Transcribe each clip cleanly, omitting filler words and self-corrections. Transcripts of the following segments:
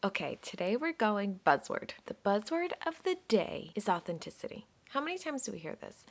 Okay, today we're going buzzword. The buzzword of the day is authenticity. How many times do we hear this?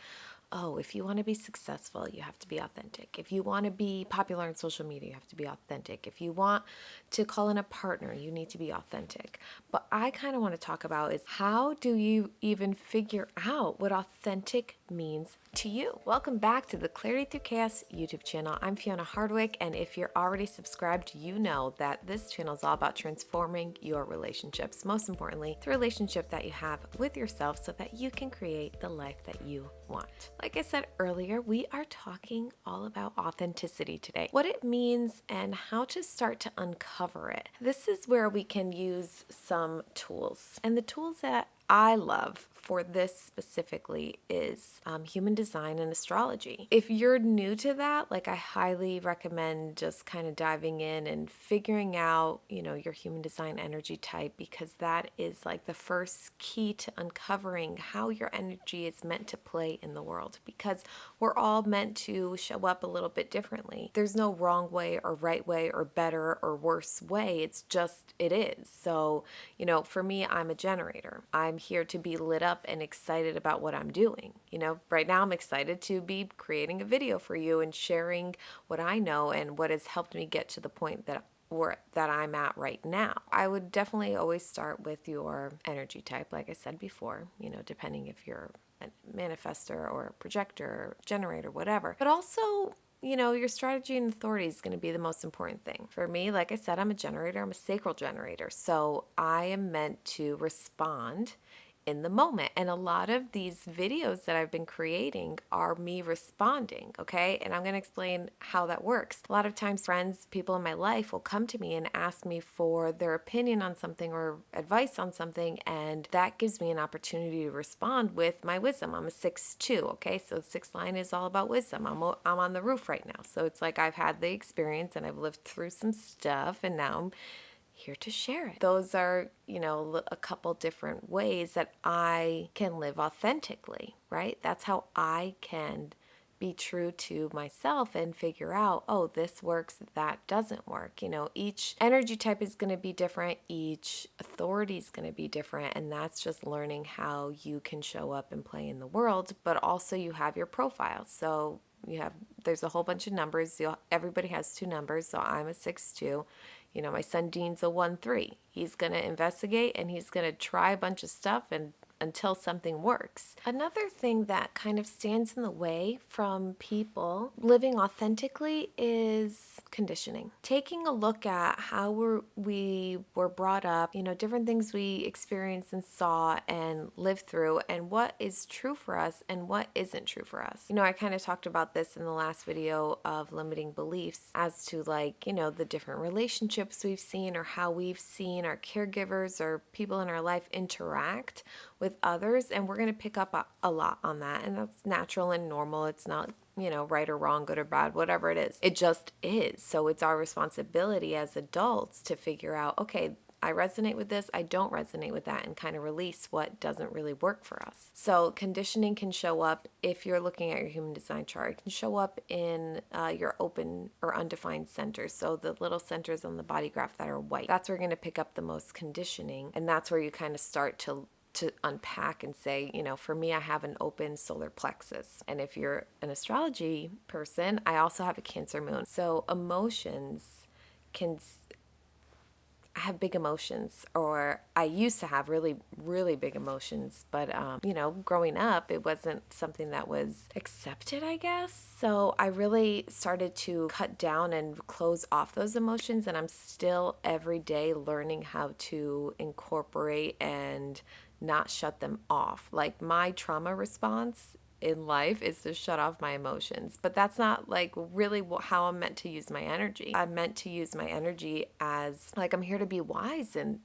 Oh, if you want to be successful, you have to be authentic. If you want to be popular on social media, you have to be authentic. If you want to call in a partner, you need to be authentic. But I kind of want to talk about is how do you even figure out what authentic means to you? Welcome back to the Clarity Through Chaos YouTube channel. I'm Fiona Hardwick, and if you're already subscribed, you know that this channel is all about transforming your relationships. Most importantly, the relationship that you have with yourself so that you can create the life that you want. Like I said earlier, we are talking all about authenticity today, what it means and how to start to uncover it. This is where we can use some tools. And the tools that I love for this specifically is human design and astrology. If you're new to that, like I highly recommend just kind of diving in and figuring out, your human design energy type, because that is like the first key to uncovering how your energy is meant to play in the world, because we're all meant to show up a little bit differently. There's no wrong way or right way or better or worse way. It's just, it is. So, for me, I'm a generator. I'm here to be lit up and excited about what I'm doing. Right now I'm excited to be creating a video for you and sharing what I know and what has helped me get to the point that I'm at right now. I would definitely always start with your energy type, like I said before, depending if you're a manifestor or a projector or generator, whatever. But also, your strategy and authority is going to be the most important thing. For me, like I said, I'm a generator, I'm a sacral generator. So I am meant to respond in the moment. And a lot of these videos that I've been creating are me responding, okay? And I'm going to explain how that works. A lot of times friends, people in my life will come to me and ask me for their opinion on something or advice on something, and that gives me an opportunity to respond with my wisdom. I'm a 6'2", okay? So the sixth line is all about wisdom. I'm on the roof right now. So it's like I've had the experience and I've lived through some stuff, and now I'm here to share it. Those are, a couple different ways that I can live authentically, right? That's how I can be true to myself and figure out, oh, this works, that doesn't work. Each energy type is going to be different, each authority is going to be different, and that's just learning how you can show up and play in the world. But also you have your profile. So there's a whole bunch of numbers. Everybody has two numbers. So I'm a 6'2". My son Dean's a 1'3". He's going to investigate and he's going to try a bunch of stuff and until something works. Another thing that kind of stands in the way from people living authentically is conditioning. Taking a look at how we were brought up, different things we experienced and saw and lived through, and what is true for us and what isn't true for us. I kind of talked about this in the last video of limiting beliefs as to the different relationships we've seen or how we've seen our caregivers or people in our life interact with others, and we're going to pick up a lot on that, and that's natural and normal. It's not right or wrong, good or bad, whatever it is. It just is. So it's our responsibility as adults to figure out, okay, I resonate with this, I don't resonate with that, and kind of release what doesn't really work for us. So conditioning can show up if you're looking at your human design chart. It can show up in your open or undefined centers. So the little centers on the body graph that are white. That's where you're going to pick up the most conditioning, and that's where you kind of start to unpack and say, for me, I have an open solar plexus. And if you're an astrology person, I also have a Cancer moon. So emotions I have big emotions, or I used to have really, really big emotions, but, growing up, it wasn't something that was accepted, I guess. So I really started to cut down and close off those emotions, and I'm still every day learning how to incorporate and not shut them off. Like my trauma response in life is to shut off my emotions, but that's not really how I'm meant to use my energy. I'm meant to use my energy as I'm here to be wise in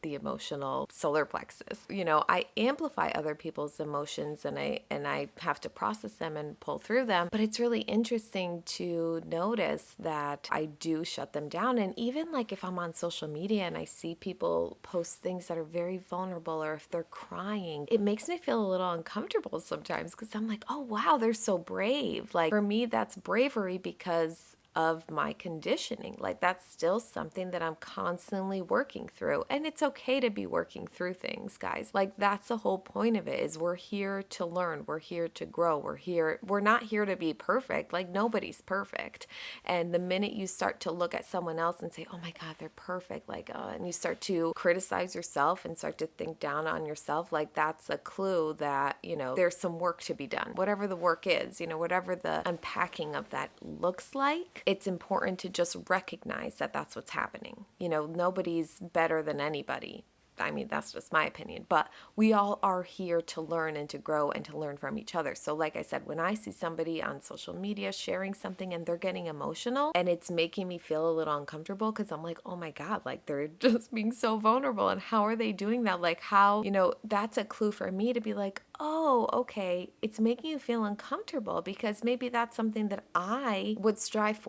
the emotional solar plexus. I amplify other people's emotions, and I have to process them and pull through them, but it's really interesting to notice that I do shut them down. And even if I'm on social media and I see people post things that are very vulnerable, or if they're crying, it makes me feel a little uncomfortable sometimes, because I'm like, oh wow, they're so brave. For me, that's bravery, because of my conditioning. Like that's still something that I'm constantly working through. And it's okay to be working through things, guys. Like that's the whole point of it, is we're here to learn. We're here to grow. We're not here to be perfect. Like nobody's perfect. And the minute you start to look at someone else and say, oh my God, they're perfect. Like, and you start to criticize yourself and start to think down on yourself, like that's a clue that, there's some work to be done. Whatever the work is, whatever the unpacking of that looks like, it's important to just recognize that that's what's happening. Nobody's better than anybody. I mean, that's just my opinion, but we all are here to learn and to grow and to learn from each other. So like I said, when I see somebody on social media sharing something and they're getting emotional and it's making me feel a little uncomfortable, because I'm like, oh my God, like they're just being so vulnerable, and how are they doing that? Like how, that's a clue for me to be like, oh, okay, it's making you feel uncomfortable, because maybe that's something that I would strive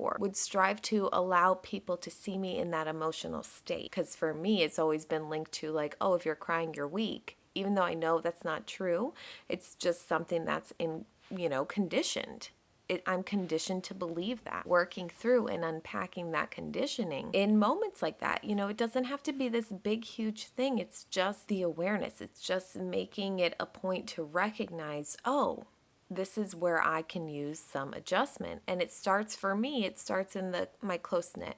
to allow people to see me in that emotional state. Because for me, it's always been linked to like, oh, if you're crying, you're weak. Even though I know that's not true, it's just something that's conditioned. I'm conditioned to believe that. Working through and unpacking that conditioning in moments like that, it doesn't have to be this big, huge thing. It's just the awareness. It's just making it a point to recognize, oh, this is where I can use some adjustment. And it starts, for me, it starts in my close knit,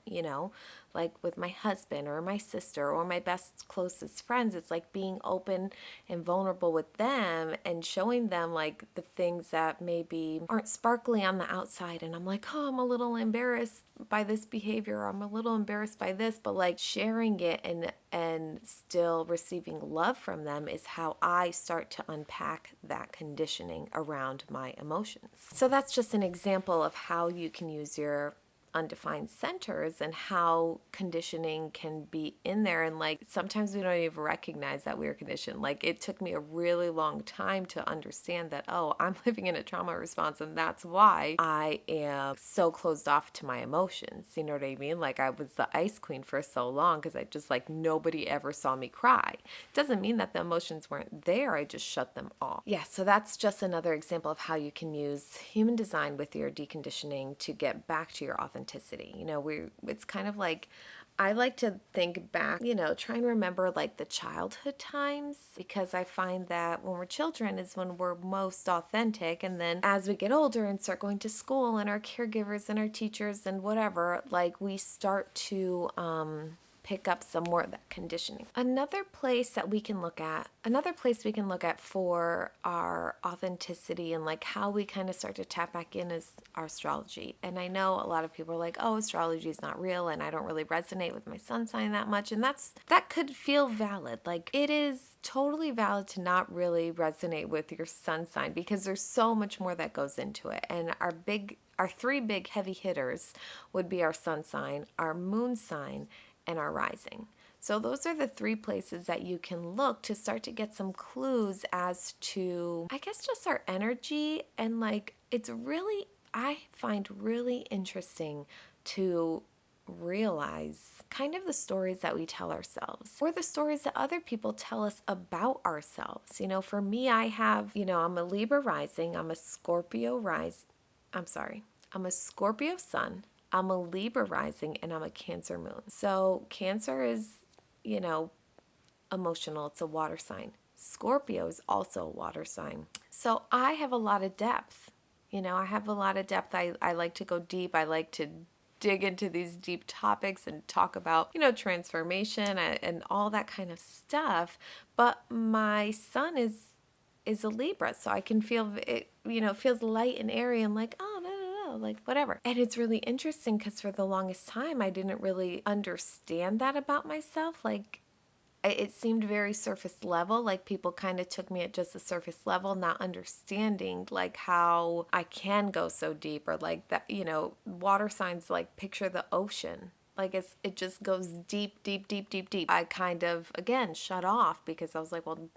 like with my husband or my sister or my best closest friends. It's like being open and vulnerable with them and showing them like the things that maybe aren't sparkly on the outside. And I'm like, oh, I'm a little embarrassed by this behavior, or I'm a little embarrassed by this, but like sharing it and still receiving love from them is how I start to unpack that conditioning around my emotions. So that's just an example of how you can use your undefined centers and how conditioning can be in there. And like sometimes we don't even recognize that we're conditioned. Like it took me a really long time to understand that, oh, I'm living in a trauma response, and that's why I am so closed off to my emotions. You know what I mean? Like I was the ice queen for so long because I just like nobody ever saw me cry. Doesn't mean that the emotions weren't there. I just shut them off. Yeah, so that's just another example of how you can use human design with your deconditioning to get back to your authenticity. It's kind of like, I like to think back, try and remember like the childhood times, because I find that when we're children is when we're most authentic. And then as we get older and start going to school and our caregivers and our teachers and whatever, like we start to pick up some more of that conditioning. Another place we can look at for our authenticity and like how we kind of start to tap back in is our astrology. And I know a lot of people are like, oh, astrology is not real and I don't really resonate with my sun sign that much. And that could feel valid. Like it is totally valid to not really resonate with your sun sign, because there's so much more that goes into it. And our three big heavy hitters would be our sun sign, our moon sign, and our rising. So those are the three places that you can look to start to get some clues as to, I guess, just our energy. And like, I find really interesting to realize kind of the stories that we tell ourselves, or the stories that other people tell us about ourselves. For me, I have, I'm a Libra rising, I'm a Scorpio sun, I'm a Libra rising, and I'm a Cancer moon. So Cancer is, emotional. It's a water sign. Scorpio is also a water sign. So I have a lot of depth. I like to go deep. I like to dig into these deep topics and talk about, transformation and all that kind of stuff. But my sun is a Libra, so I can feel it, it feels light and airy and like, oh, no, like whatever. And it's really interesting because for the longest time, I didn't really understand that about myself. Like it seemed very surface level, like people kind of took me at just the surface level, not understanding like how I can go so deep, or like that, water signs, like picture the ocean. Like it just goes deep, deep, deep, deep, deep. I kind of, again, shut off because I was like, well,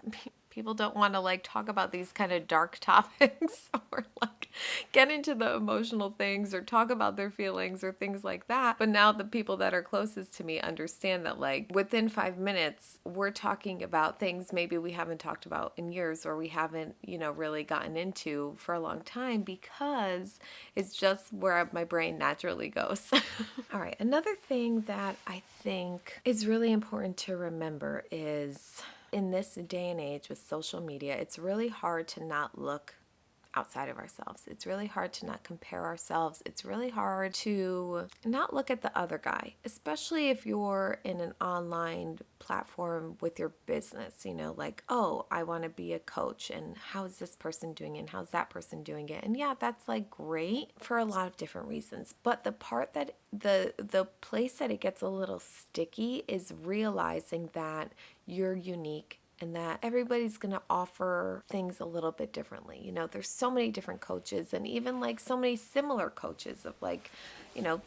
people don't want to like talk about these kind of dark topics or like get into the emotional things or talk about their feelings or things like that. But now the people that are closest to me understand that, like, within 5 minutes, we're talking about things maybe we haven't talked about in years, or we haven't, really gotten into for a long time, because it's just where my brain naturally goes. All right, another thing that I think is really important to remember is, in this day and age with social media, it's really hard to not look outside of ourselves. It's really hard to not compare ourselves. It's really hard to not look at the other guy, especially if you're in an online platform with your business, like, oh, I want to be a coach, and how's this person doing it, and how's that person doing it? And yeah, that's like great for a lot of different reasons. But the part that the place that it gets a little sticky is realizing that you're unique and that everybody's going to offer things a little bit differently. There's so many different coaches, and even like so many similar coaches of like,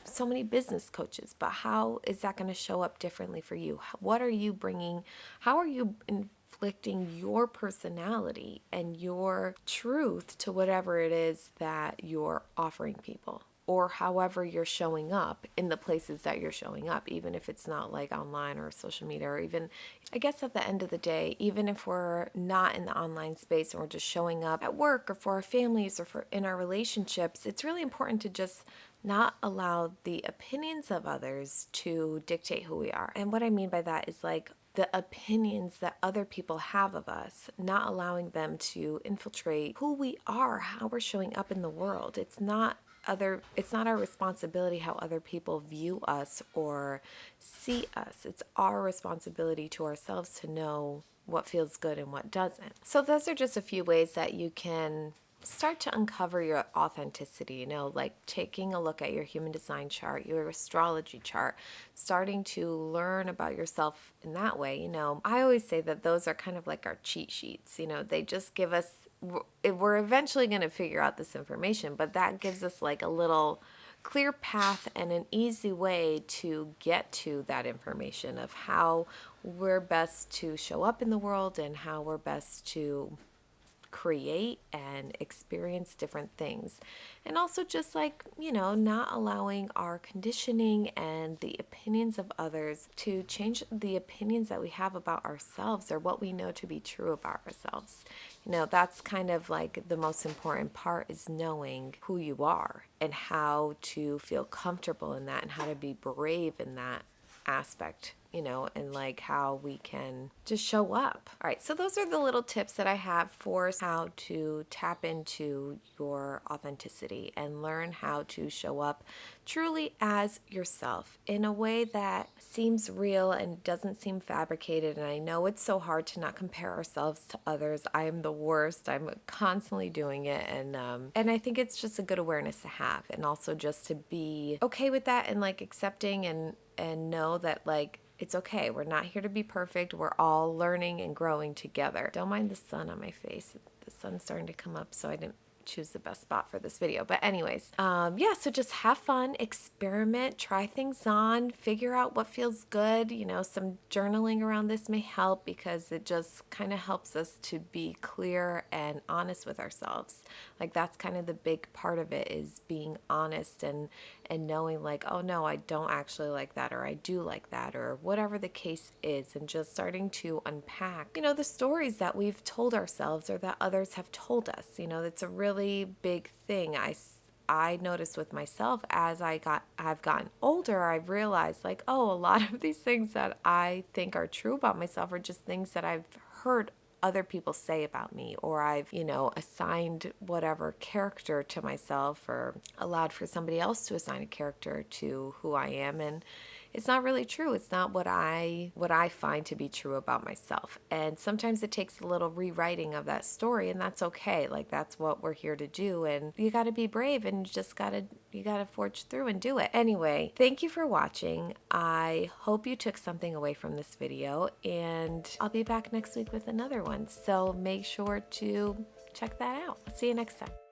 so many business coaches, but how is that going to show up differently for you? What are you bringing? How are you inflicting your personality and your truth to whatever it is that you're offering people? Or however you're showing up in the places that you're showing up, even if it's not like online or social media, or even, I guess at the end of the day, even if we're not in the online space and we're just showing up at work or for our families or for in our relationships, it's really important to just not allow the opinions of others to dictate who we are. And what I mean by that is like the opinions that other people have of us, not allowing them to infiltrate who we are, how we're showing up in the world. It's not our responsibility how other people view us or see us. It's our responsibility to ourselves to know what feels good and what doesn't. So those are just a few ways that you can start to uncover your authenticity, like taking a look at your human design chart, your astrology chart, starting to learn about yourself in that way. I always say that those are kind of like our cheat sheets. They just give us, we're eventually going to figure out this information, but that gives us like a little clear path and an easy way to get to that information of how we're best to show up in the world and how we're best to create and experience different things. And also just like, not allowing our conditioning and the opinions of others to change the opinions that we have about ourselves or what we know to be true about ourselves. That's kind of like the most important part, is knowing who you are and how to feel comfortable in that and how to be brave in that aspect, and like how we can just show up. All right, so those are the little tips that I have for how to tap into your authenticity and learn how to show up truly as yourself in a way that seems real and doesn't seem fabricated. And I know it's so hard to not compare ourselves to others. I am the worst. I'm constantly doing it, and I think it's just a good awareness to have, and also just to be okay with that and like accepting and know that like it's okay. We're not here to be perfect. We're all learning and growing together. Don't mind the sun on my face. The sun's starting to come up, so I didn't choose the best spot for this video. But anyways, yeah, so just have fun, experiment, try things on, figure out what feels good. Some journaling around this may help, because it just kind of helps us to be clear and honest with ourselves. Like that's kind of the big part of it, is being honest and knowing like, oh no, I don't actually like that, or I do like that, or whatever the case is, and just starting to unpack, the stories that we've told ourselves or that others have told us. It's a really big thing. I noticed with myself as I've gotten older, I've realized like, oh, a lot of these things that I think are true about myself are just things that I've heard other people say about me, or I've, assigned whatever character to myself, or allowed for somebody else to assign a character to who I am. And it's not really true. It's not what I find to be true about myself. And sometimes it takes a little rewriting of that story, and that's okay. Like that's what we're here to do. And you got to be brave, and you got to forge through and do it. Anyway, thank you for watching. I hope you took something away from this video, and I'll be back next week with another one. So make sure to check that out. See you next time.